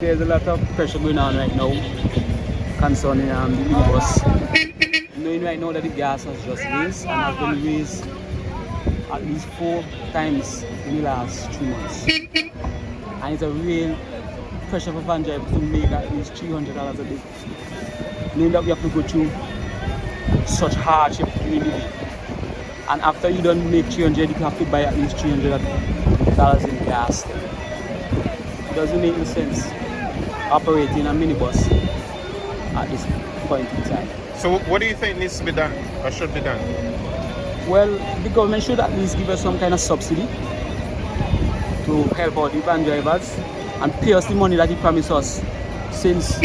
There's a lot of pressure going on right now concerning the Omnibus. Knowing right now that the gas has just raised and has been raised at least 4 times in the last 3 months. And it's a real pressure for van drivers to make at least $300 a day. Knowing that we have to go through such hardship during the day. And after you don't make 300, you have to buy at least $300 in gas. It doesn't make any sense operating a minibus at this point in time. So what do you think needs to be done or should be done? Well, the government should at least give us some kind of subsidy to help out the van drivers and pay us the money that he promised us since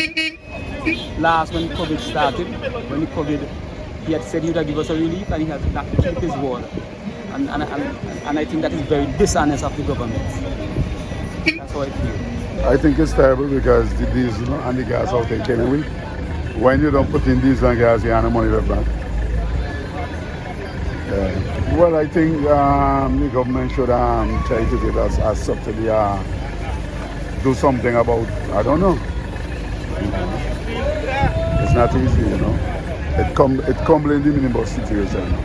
last when COVID started. When the COVID, he had said he would give us a relief and he has not kept his word. And I think that is very dishonest of the government. That's how I feel. I think it's terrible because the diesel and the gas out there killing me. When you don't put in diesel and gas, you have no money left back. Well, I think the government should try to give us a subsidy, do something about, I don't know. It's not easy, you know. It crumbling the minibus situation.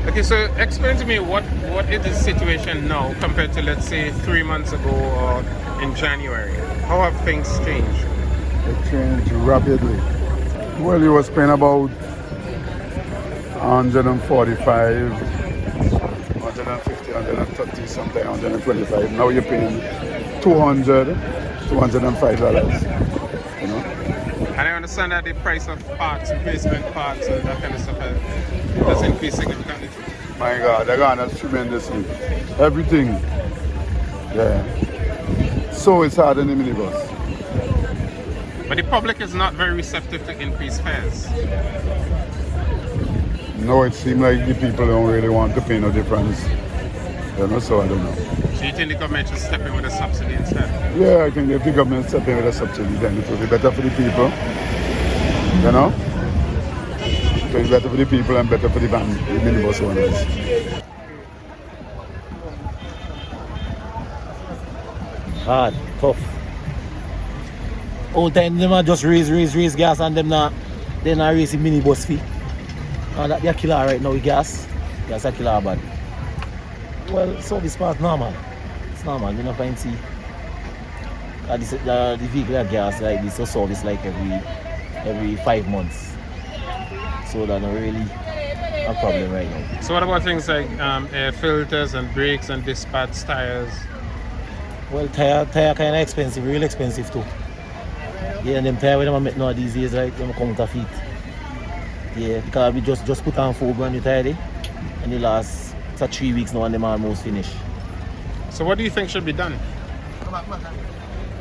Okay, so explain to me what is the situation now compared to, let's say, 3 months ago or in January? How have things changed? It changed rapidly. Well, you was paying about 145, 150, 130, sometimes 125. Now you're paying $200, $205, you know. And I understand that the price of parts, replacement parts and that kind of stuff has increased significantly. My God, they're gone up tremendously. Everything. Yeah. So it's hard in the minibus. But the public is not very receptive to increased fares. No, it seems like the people don't really want to pay no difference. You know, so I don't know. So you think the government should step in with a subsidy instead? Yeah, I think if the government step in with a subsidy, then it will be better for the people. You know? It will be better for the people and better for the minibus owners. Hard, tough. All time them just raise gas and them not raise the minibus fee. And that they are killer right now with gas. Gas are killer bad. Well, service part normal. It's normal, you know, find see. The vehicle have gas like this, so service like every 5 months. So that's not really a problem right now. So what about things like air filters and brakes and dispatch tires? Well, tire kind of expensive, real expensive too. Yeah, and them tire when I'm make now these days, like them counterfeit. Yeah, because we just put on 4 brand new tire there, and the last 3 weeks now and them almost finished. So what do you think should be done?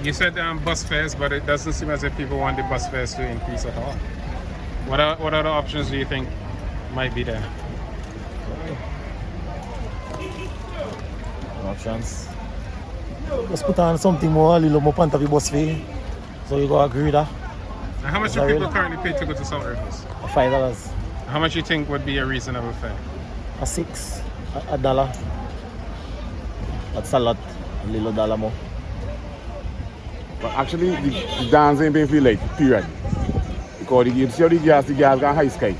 You said bus fares, but it doesn't seem as if people want the bus fares to increase at all. What other options do you think might be there? Options. Just put on something more, a little more pant of the bus fare. So you go agree with that. And how much do people currently pay to go to South Rivers? $5. How much do you think would be a reasonable fare? $6, $1. That's a lot, a little dollar more. But actually, the dance ain't paying for late, period. Because you see how the gas got high sky.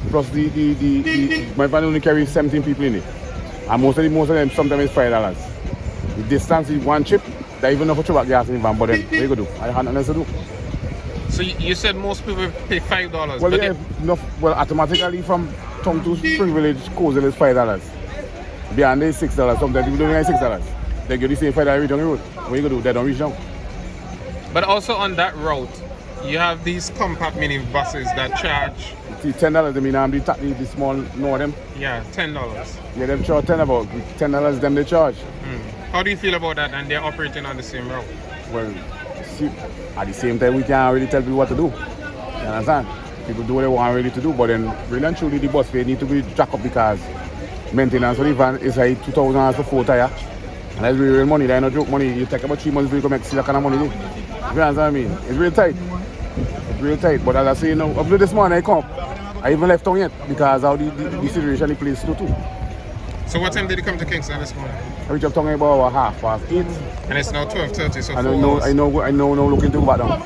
Plus my van only carries 17 people in it. And most of them sometimes it's $5. The distance is one trip, they even know for about gas in the van, but then what you gonna do? I have nothing else to do. So you said most people pay $5. Well, yeah, automatically from town to Spring Village, Coastal is $5. Beyond there is $6. Sometimes people don't get $6. They get the same $5 reach on the road. What you gonna do? They don't reach down. But also on that route, you have these compact mini buses that charge. See, $10. I mean, the small, know them. Yeah, $10. Yeah, them charge $10 them they charge. How do you feel about that? And they're operating on the same route. Well, see, at the same time, we can't really tell people what to do. You understand? People do what they want really to do, but then really and truly the bus fare need to be jacked up because maintenance for the van is like $2,000 for 4 tires. And that's real money, that's no joke money. You take about 3 months to make that kind of money. You understand what I mean? It's real tight. It's real tight. But as I say, up to this morning I come. I even left town yet because of the situation the place too. So what time did you come to Kingston this morning? I reach up tongue about 8:30. And it's now 12:30, so I 4 know, hours. I know, no looking to go back down.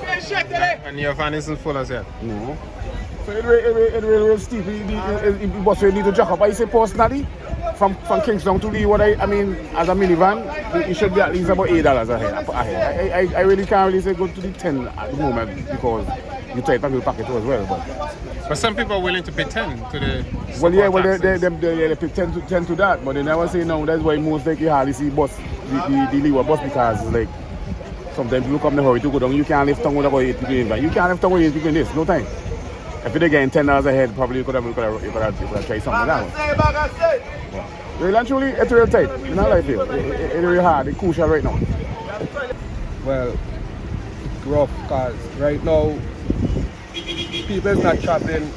And your van isn't full as yet. No. So it really steep. The bus will need to jack up. I say personally, from Kingston to Lee, I mean, as a minivan, it should be at least about $8 ahead. I really can't really say go to the 10 at the moment because you try to pack it as well. But some people are willing to pay 10 to the Well, yeah, well, taxis. they pay 10 to that, but they never say no. That's why most like you hardly see bus, the Leeward bus because it's like sometimes people come in a hurry to go down. You can't lift tongue with about 8 people in that. You can't lift tongue with 8 people in this. No time. If you're getting $10 ahead, probably you could have tried something like that. Really and truly, it's real tight. You know how I feel. It's really hard. It's crucial right now. Well, rough because right now people is not traveling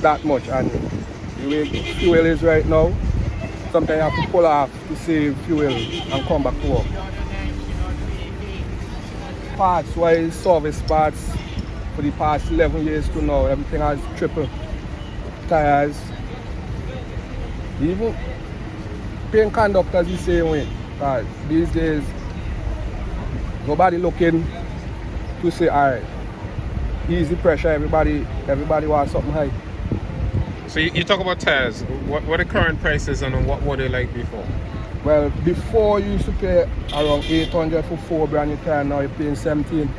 that much, and the way fuel is right now, sometimes you have to pull off to save fuel and come back to work. Parts wise, service parts for the past 11 years to now, everything has tripled. Tires, even paying conductors the same way. Because these days nobody looking to say, alright, easy pressure, everybody wants something high. So you talk about tires. What are the current prices and what were they like before? Well, before you used to pay around 800 for 4 brand new tires, now you're paying 17.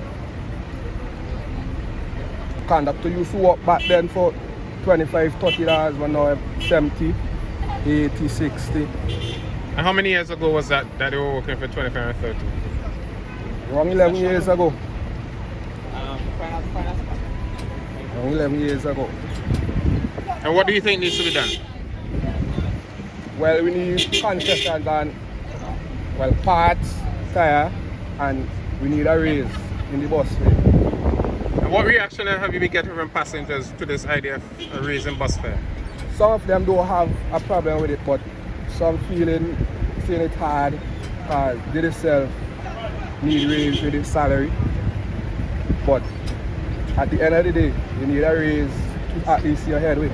Conductor used to work back then for $25, $30, but now 70, 80, 60. And how many years ago was that they were working for 25 and 30? Around 11 years ago. Around 11 years ago. And what do you think needs to be done? Well, we need concessions on, well, parts, tire, and we need a raise in the bus fare. And what reaction have you been getting from passengers to this idea of raising bus fare? Some of them don't have a problem with it, but some feeling it hard because they themselves need raise with their salary. But at the end of the day, you need a raise to at least see ahead with.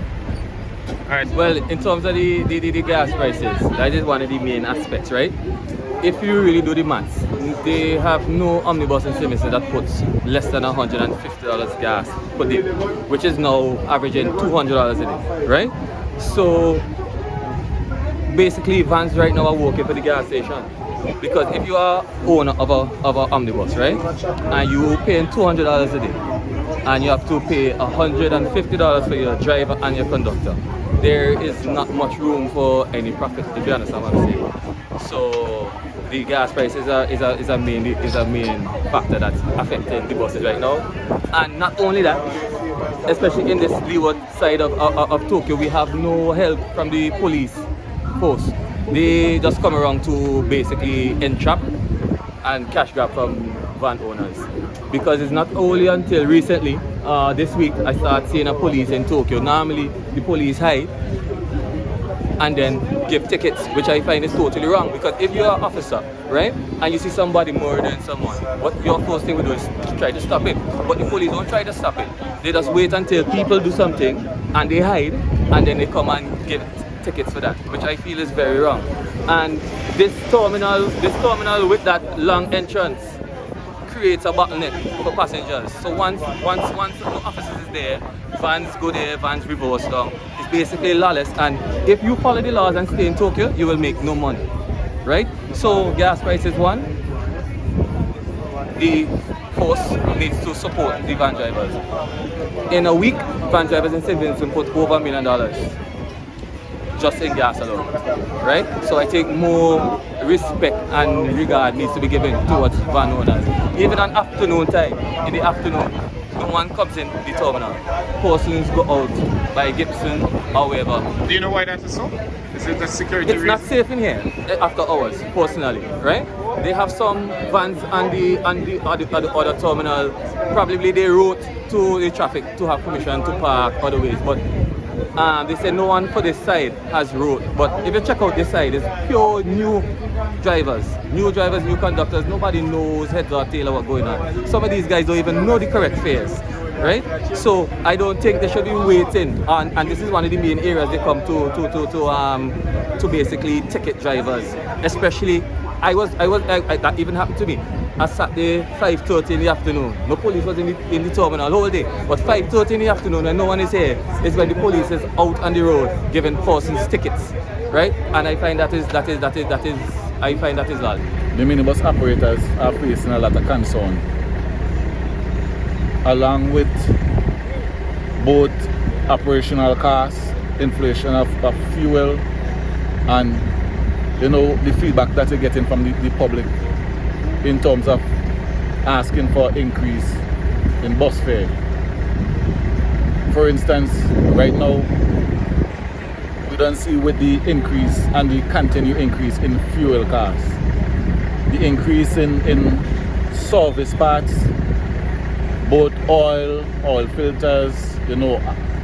Alright, well, in terms of the gas prices, that is one of the main aspects, right? If you really do the maths, they have no omnibus in services that puts less than $150 gas per day, which is now averaging $200 a day, right? So basically vans right now are working for the gas station. Because if you are owner of a omnibus, right, and you paying $200 a day, and you have to pay $150 for your driver and your conductor, there is not much room for any profit, if you understand what I'm saying. So the gas price is a main factor that's affecting the buses right now. And not only that, especially in this leeward side of Tokyo, we have no help from the police force. They just come around to basically entrap and cash grab from van owners. Because it's not only until recently, this week, I started seeing a police in Tokyo. Normally, the police hide and then give tickets, which I find is totally wrong. Because if you're an officer, right, and you see somebody murdering someone, what your first thing we do is try to stop it. But the police don't try to stop it. They just wait until people do something and they hide, and then they come and give tickets for that, which I feel is very wrong. And this terminal with that long entrance creates a bottleneck for passengers. So once the officers is there, vans go there, vans reverse down. It's basically lawless, and if you follow the laws and stay in Tokyo, you will make no money, right? So gas price is one. The force needs to support the van drivers. In a week, van drivers in St. Vincent put over $1 million just in gas alone, right? So I think more respect and regard needs to be given towards van owners. Even on afternoon time, in the afternoon, no one comes in the terminal. Persons go out by Gibson or wherever. Do you know why that is so? Is it the security It's not safe in here after hours, personally, right? They have some vans on the other terminal. Probably they wrote to the traffic to have permission to park other ways, but they say no one for this side has road. But if you check out this side, it's pure new drivers, new conductors, nobody knows heads or tail of what's going on. Some of these guys don't even know the correct fares, right? So I don't think they should be waiting on, and this is one of the main areas they come to basically ticket drivers, especially. That even happened to me. I sat there 5:30 in the afternoon. No police was in the terminal all day. But 5:30 in the afternoon when no one is here is when the police is out on the road giving persons tickets, right? And I find that is all. The minibus operators are facing a lot of concern, along with both operational costs, inflation of fuel, and the feedback that you're getting from the public in terms of asking for increase in bus fare. For instance, right now, we don't see with the increase and the continued increase in fuel costs, the increase in service parts, both oil filters,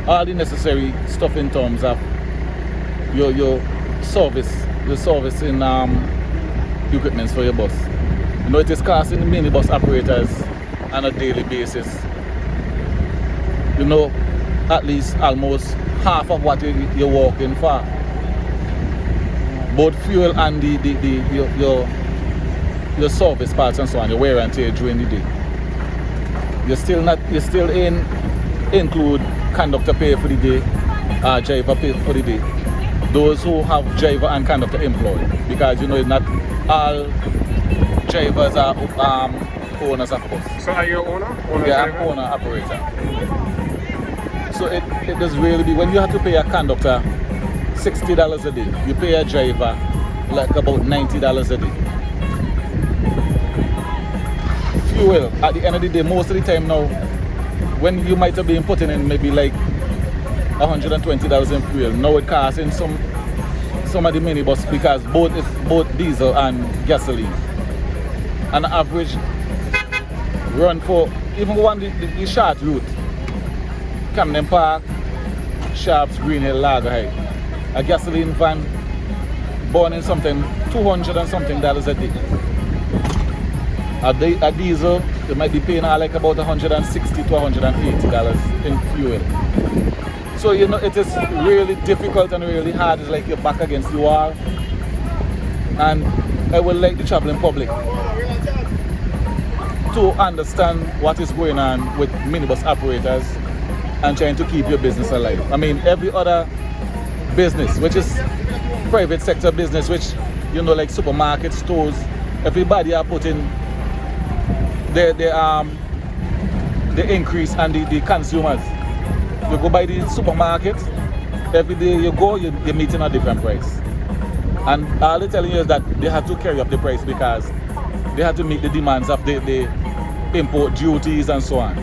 all the necessary stuff in terms of your service in equipments for your bus. It is costing the minibus operators on a daily basis, at least almost half of what you're working for. Both fuel and your service parts and so on, your wear and tear during the day. You still include conductor pay for the day, driver pay for the day. Those who have driver and conductor employed, because not all drivers are owners of bus. So are you an owner? Yeah, I'm owner operator. So it does really be, when you have to pay a conductor $60 a day, you pay a driver like about $90 a day. Fuel, at the end of the day, most of the time now, when you might have been putting in maybe like $120 in fuel, now it costs in some of the minibus, because both diesel and gasoline. An average run for even one the short route, Camden Park, Sharps, Green Hill, Lager Height, a gasoline van burning something $200 and something a day. A diesel, you might be paying like about $160 to $180 in fuel. So it is really difficult and really hard. It's like you're back against the wall. And I would like the traveling public to understand what is going on with minibus operators and trying to keep your business alive. I mean, every other business, which is private sector business, which like supermarket stores, everybody are putting the increase and the consumers. You go by the supermarket, every day you go, you're meeting a different price. And all they're telling you is that they have to carry up the price because they have to meet the demands of the import duties and so on.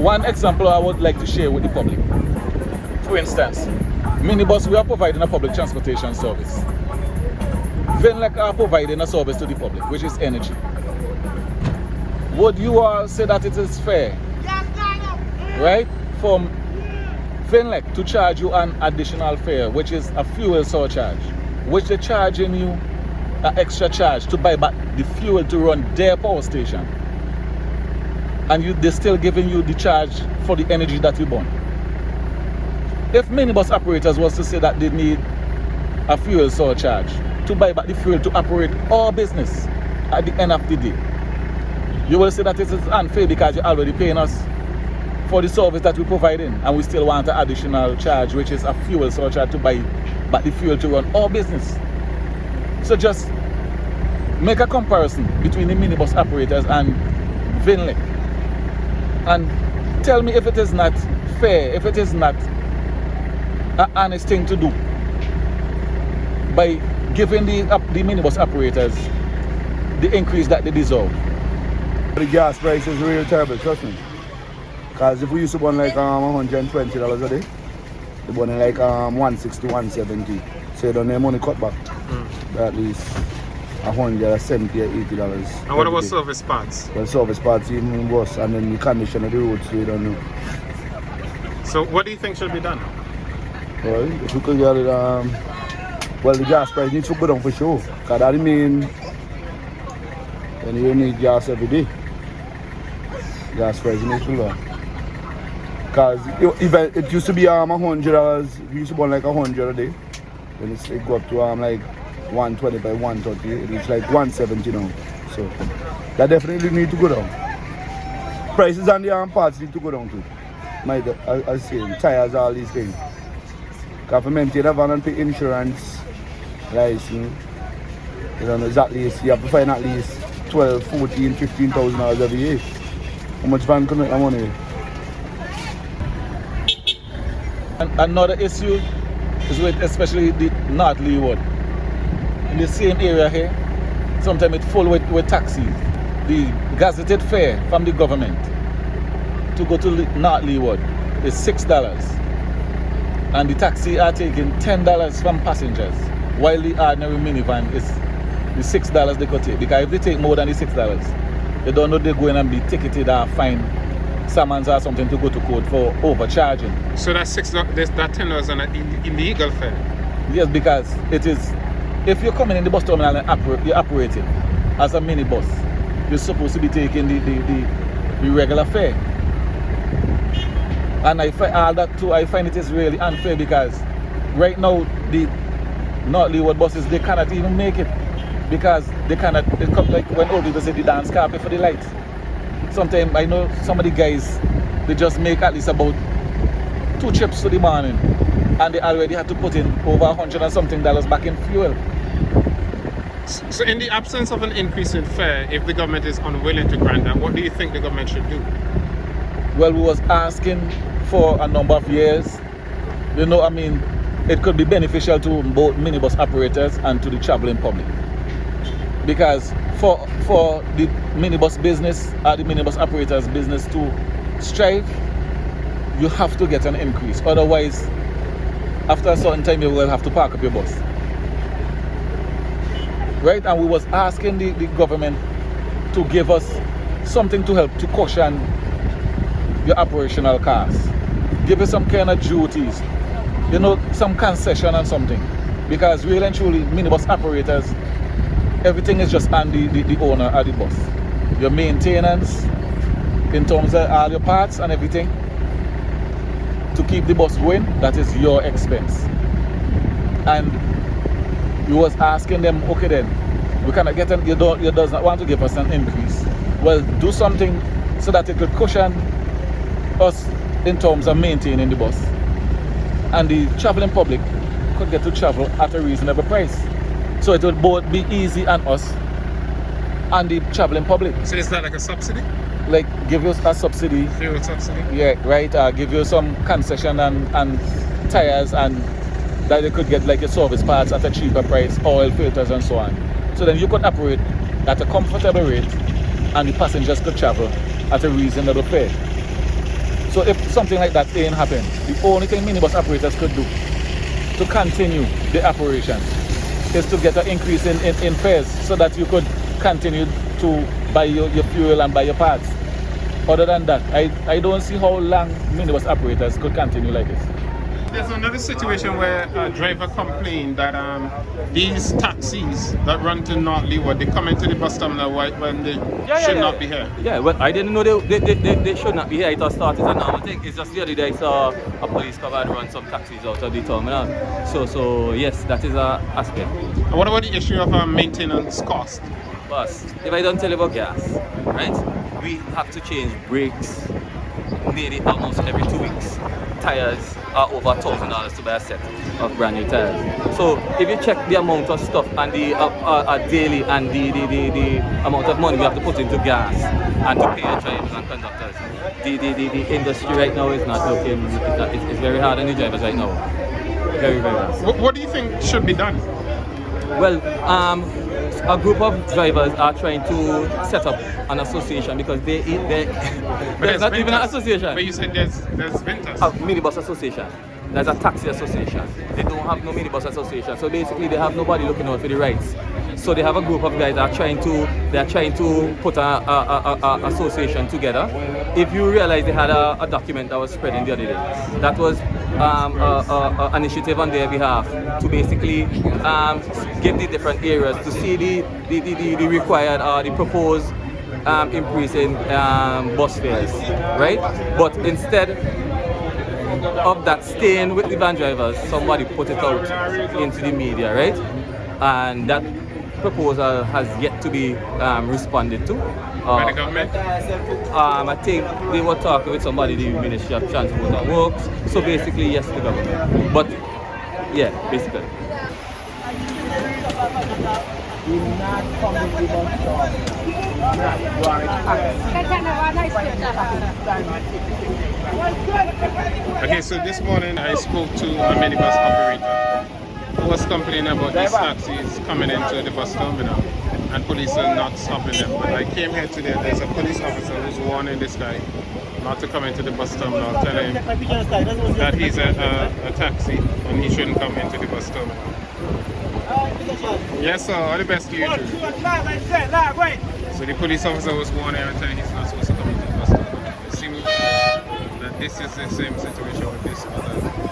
One example I would like to share with the public. For instance, minibus, we are providing a public transportation service. Vinlec are providing a service to the public, which is energy. Would you all say that it is fair, right, from Vinlec to charge you an additional fare, which is a fuel surcharge, which they're charging you an extra charge to buy back the fuel to run their power station, and they're still giving you the charge for the energy that you burn? If minibus operators was to say that they need a fuel surcharge to buy back the fuel to operate our business at the end of the day, you will say that it is unfair because you're already paying us for the service that we're providing, and we still want an additional charge, which is a fuel surcharge to buy back the fuel to run our business. So just make a comparison between the minibus operators and Vinlec, and tell me if it is not fair, if it is not an honest thing to do by giving the minibus operators the increase that they deserve. The gas price is really terrible, trust me. Because if we used to burn like $120 a day, they burn like $160, $170. So you don't have money cut back. At least $170 or $80. And what about service parts? Well, service parts even worse, and then the condition of the road, so you don't know. So what do you think should be done? Well, if we could get it Well, the gas price needs to go down for sure. Because that means when you need gas every day, gas price needs to go down. Because it used to be $100, we used to burn like 100 a day. Then it go up to like 120 by 130, it reached like 170 now. So that definitely need to go down. Prices on the parts need to go down too. As I say, tires, all these things. Because for maintain a van and pay insurance, license, you don't know exactly, you have to find at least 12, 14, 15,000 dollars every year. How much van can make that money? And another issue is with especially the North Leeward. In the same area here, sometimes it's full with taxis. The gazetted fare from the government to go to North Leeward is $6. And the taxi are taking $10 from passengers, while the ordinary minivan is the $6 they could take. Because if they take more than the $6, they don't know they're going and be ticketed or fined summons or something to go to court for overcharging. So that $10 is an illegal fare? Yes, because it is, if you're coming in the bus terminal and you're operating as a minibus, you're supposed to be taking the regular fare. And I find all that too, I find it is really unfair because right now the North Leeward buses, they cannot even make it because they cannot, it comes like when old people say the dance can't pay for the lights. Sometimes I know some of the guys, they just make at least about 2 trips to the morning and they already have to put in over $100 and something back in fuel. So in the absence of an increase in fare, if the government is unwilling to grant that, what do you think the government should do? Well, we was asking for a number of years. You know, I mean, it could be beneficial to both minibus operators and to the traveling public. Because for the minibus business or the minibus operators business to strive, you have to get an increase. Otherwise, after a certain time, you will have to park up your bus. Right? And we was asking the government to give us something to help to cushion your operational costs. Give us some kind of duties, you know, some concession and something. Because really and truly, minibus operators, everything is just on the owner of the bus. Your maintenance, in terms of all your parts and everything, to keep the bus going, that is your expense. And you was asking them, okay then, we cannot get you does not want to give us an increase. Well, do something so that it could cushion us in terms of maintaining the bus. And the traveling public could get to travel at a reasonable price. So it would both be easy on us and the traveling public. So is that like a subsidy? Like give us a subsidy. Fuel subsidy? Yeah, right. Give you some concession and tires, and that they could get like your service parts at a cheaper price, oil filters and so on. So then you could operate at a comfortable rate and the passengers could travel at a reasonable fare. So if something like that ain't happen, the only thing minibus operators could do to continue the operation is to get an increase in fares so that you could continue to buy your fuel and buy your parts. Other than that, I don't see how long minibus operators could continue like this. There's another situation where a driver complained that these taxis that run to North Leeward, they come into the bus terminal when they should not be here. Yeah, well, I didn't know they should not be here. It was started as a normal thing. It's just the other day I saw a police car run some taxis out of the terminal. So yes, that is an aspect. And what about the issue of maintenance cost? But if I don't tell you about gas, right, we have to change brakes nearly almost every 2 weeks. Tires are over $1,000 to buy a set of brand new tires. So if you check the amount of stuff and the daily and the amount of money we have to put into gas and to pay our drivers and conductors, the industry right now is not looking, it's very hard on the drivers right now. Very, very hard. What do you think should be done? Well, a group of drivers are trying to set up an association because there's not even an association. But you said there's Vincent. A minibus association. There's a taxi association. They don't have no minibus association. So basically they have nobody looking out for the rights. So they have a group of guys that are trying to put a association together. If you realize they had a document that was spreading the other day, that was initiative on their behalf to basically get the different areas to see the required or the proposed increase in bus fares, right? But instead of that staying with the van drivers, somebody put it out into the media, right? And that proposal has yet to be responded to. By the government? I think they were talking with somebody, the Ministry of Transport and Works. So basically, yes, the government. But yeah, basically. Okay, so this morning I spoke to a minibus operator who was complaining about these taxis coming into the bus terminal and police are not stopping them. But I came here today, there's a police officer who's warning this guy not to come into the bus terminal, telling him that he's a taxi and he shouldn't come into the bus terminal. Yes sir, all the best to you too. So the police officer was warning him and telling he's not supposed to come into the bus terminal. It seems that this is the same situation with this other bus.